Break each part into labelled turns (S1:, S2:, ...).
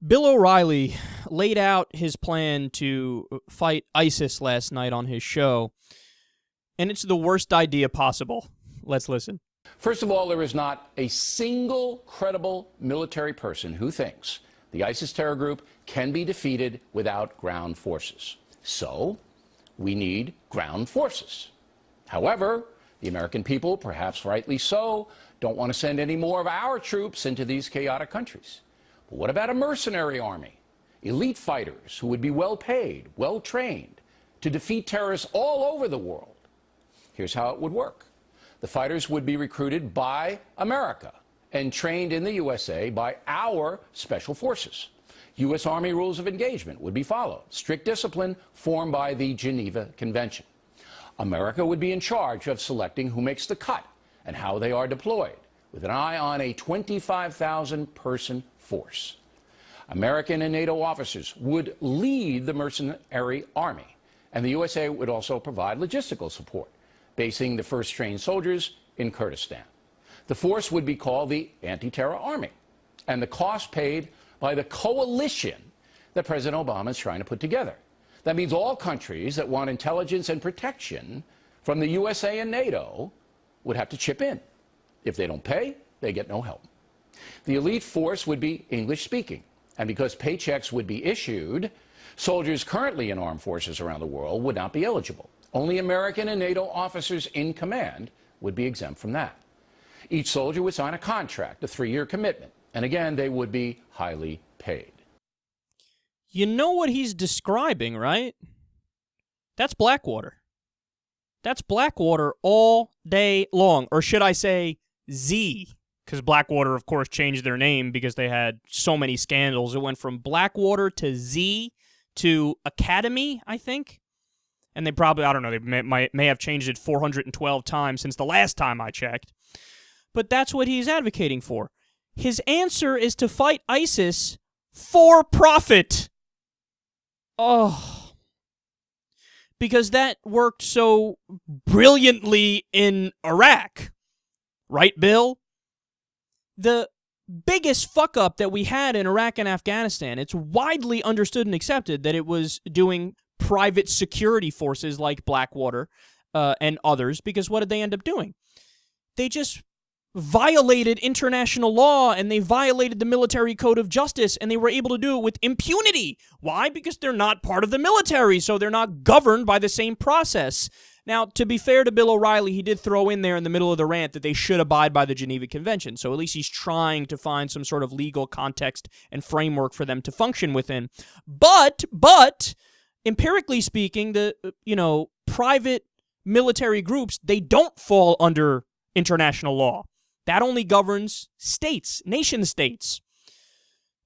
S1: Bill O'Reilly laid out his plan to fight ISIS last night on his show, and it's the worst idea possible. Let's listen.
S2: First of all, there is not a single credible military person who thinks the ISIS terror group can be defeated without ground forces. So, we need ground forces. However, the American people, perhaps rightly so, don't want to send any more of our troops into these chaotic countries. But what about a mercenary army? Elite fighters who would be well paid, well trained to defeat terrorists all over the world. Here's how it would work. The fighters would be recruited by America and trained in the USA by our special forces. U.S. Army rules of engagement would be followed, strict discipline formed by the Geneva Convention. America would be in charge of selecting who makes the cut and how they are deployed, with an eye on a 25,000-person force. American and NATO officers would lead the mercenary army, and the USA would also provide logistical support, basing the first trained soldiers in Kurdistan. The force would be called the Anti-Terror Army, and the cost paid by the coalition that President Obama is trying to put together. That means all countries that want intelligence and protection from the USA and NATO would have to chip in. If they don't pay, they get no help. The elite force would be English-speaking, and because paychecks would be issued, soldiers currently in armed forces around the world would not be eligible. Only American and NATO officers in command would be exempt from that. Each soldier would sign a contract, a 3-year commitment, and again, they would be highly paid.
S1: You know what he's describing, right? That's Blackwater. That's Blackwater all day long. Or should I say Z? Because Blackwater, of course, changed their name because they had so many scandals. It went from Blackwater to Z to Academy, I think. And they probably, I don't know, they may have changed it 412 times since the last time I checked. But that's what he's advocating for. His answer is to fight ISIS for profit. Oh. Because that worked so brilliantly in Iraq. Right, Bill? The biggest fuck-up that we had in Iraq and Afghanistan, it's widely understood and accepted that it was doing private security forces like Blackwater and others, because what did they end up doing? They just violated international law, and they violated the military code of justice, and they were able to do it with impunity. Why? Because they're not part of the military, so they're not governed by the same process. Now, to be fair to Bill O'Reilly, he did throw in there in the middle of the rant that they should abide by the Geneva Convention, so at least he's trying to find some sort of legal context and framework for them to function within. But, empirically speaking, the, private military groups, they don't fall under international law. That only governs states, nation states.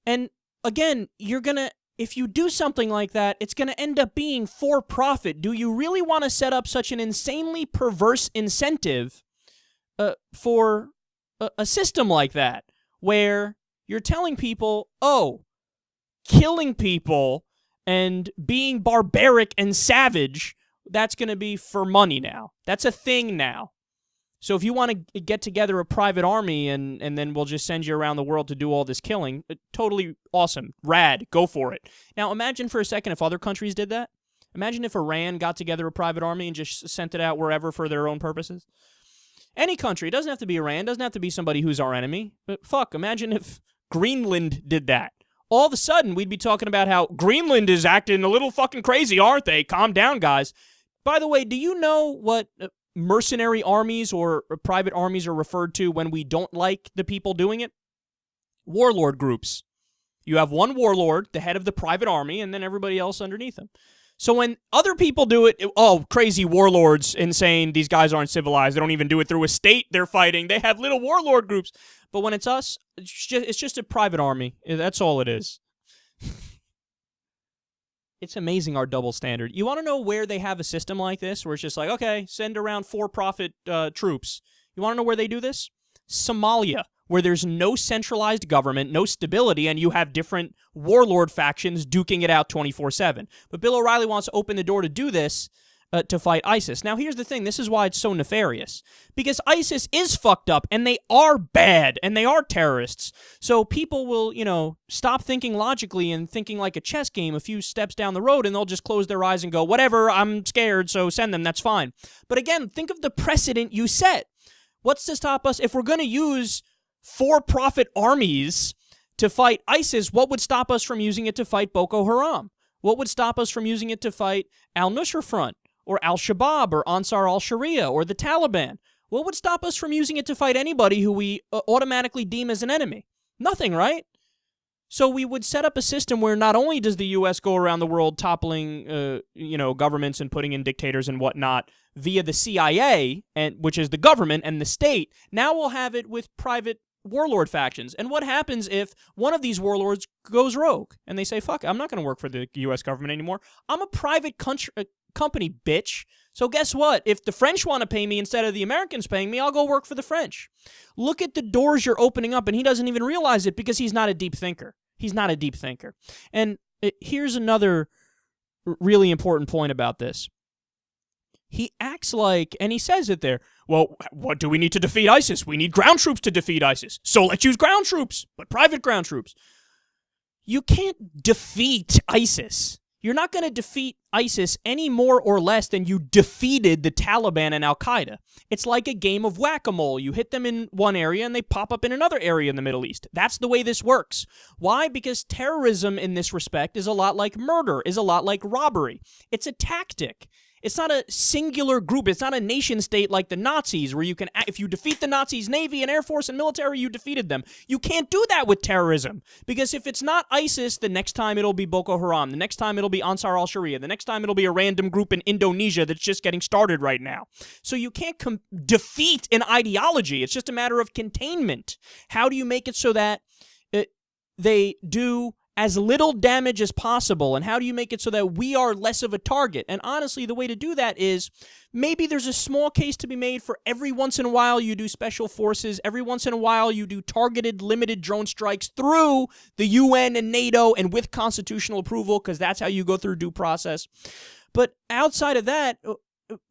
S1: And again, if you do something like that, it's going to end up being for profit. Do you really want to set up such an insanely perverse incentive for a system like that, where you're telling people, oh, killing people and being barbaric and savage, that's going to be for money now. That's a thing now. So if you want to get together a private army and then we'll just send you around the world to do all this killing, totally awesome, rad, go for it. Now imagine for a second if other countries did that. Imagine if Iran got together a private army and just sent it out wherever for their own purposes. Any country, it doesn't have to be Iran, it doesn't have to be somebody who's our enemy, but fuck, imagine if Greenland did that. All of a sudden, we'd be talking about how Greenland is acting a little fucking crazy, aren't they? Calm down, guys. By the way, do you know what mercenary armies or private armies are referred to when we don't like the people doing it? Warlord groups. You have one warlord, the head of the private army, and then everybody else underneath him. So when other people do it, oh, crazy warlords, insane, these guys aren't civilized, they don't even do it through a state they're fighting, they have little warlord groups. But when it's us, it's just a private army. That's all it is. It's amazing, our double standard. You want to know where they have a system like this, where it's just like, okay, send around for-profit troops. You want to know where they do this? Somalia, where there's no centralized government, no stability, and you have different warlord factions duking it out 24/7. But Bill O'Reilly wants to open the door to do this to fight ISIS. Now, here's the thing. This is why it's so nefarious. Because ISIS is fucked up, and they are bad, and they are terrorists. So people will, stop thinking logically and thinking like a chess game a few steps down the road, and they'll just close their eyes and go, whatever, I'm scared, so send them, that's fine. But again, think of the precedent you set. What's to stop us? If we're going to use for-profit armies to fight ISIS, what would stop us from using it to fight Boko Haram? What would stop us from using it to fight al-Nusra Front, or al-Shabaab, or Ansar al-Sharia, or the Taliban? What would stop us from using it to fight anybody who we automatically deem as an enemy? Nothing, right? So we would set up a system where not only does the U.S. go around the world toppling, governments and putting in dictators and whatnot via the CIA, which is the government and the state, now we'll have it with private warlord factions. And what happens if one of these warlords goes rogue and they say, fuck, I'm not going to work for the U.S. government anymore. I'm a private company, bitch. So guess what? If the French want to pay me instead of the Americans paying me, I'll go work for the French. Look at the doors you're opening up, and he doesn't even realize it because he's not a deep thinker. He's not a deep thinker. And here's another really important point about this. He acts like, and he says it there, well, what do we need to defeat ISIS? We need ground troops to defeat ISIS. So let's use ground troops, but private ground troops. You can't defeat ISIS. You're not going to defeat ISIS any more or less than you defeated the Taliban and Al-Qaeda. It's like a game of whack-a-mole. You hit them in one area and they pop up in another area in the Middle East. That's the way this works. Why? Because terrorism in this respect is a lot like murder, is a lot like robbery. It's a tactic. It's not a singular group. It's not a nation state like the Nazis where you can, if you defeat the Nazis' Navy and Air Force and military, you defeated them. You can't do that with terrorism because if it's not ISIS, the next time it'll be Boko Haram. The next time it'll be Ansar al-Sharia. The next time it'll be a random group in Indonesia that's just getting started right now. So you can't defeat an ideology. It's just a matter of containment. How do you make it so that they do as little damage as possible, and how do you make it so that we are less of a target? And honestly, the way to do that is maybe there's a small case to be made for every once in a while you do special forces, every once in a while you do targeted, limited drone strikes through the UN and NATO and with constitutional approval, because that's how you go through due process. But outside of that,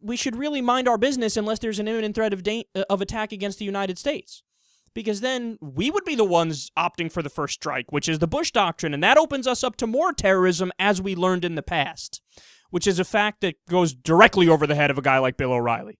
S1: we should really mind our business unless there's an imminent threat of attack against the United States. Because then we would be the ones opting for the first strike, which is the Bush Doctrine, and that opens us up to more terrorism as we learned in the past, which is a fact that goes directly over the head of a guy like Bill O'Reilly.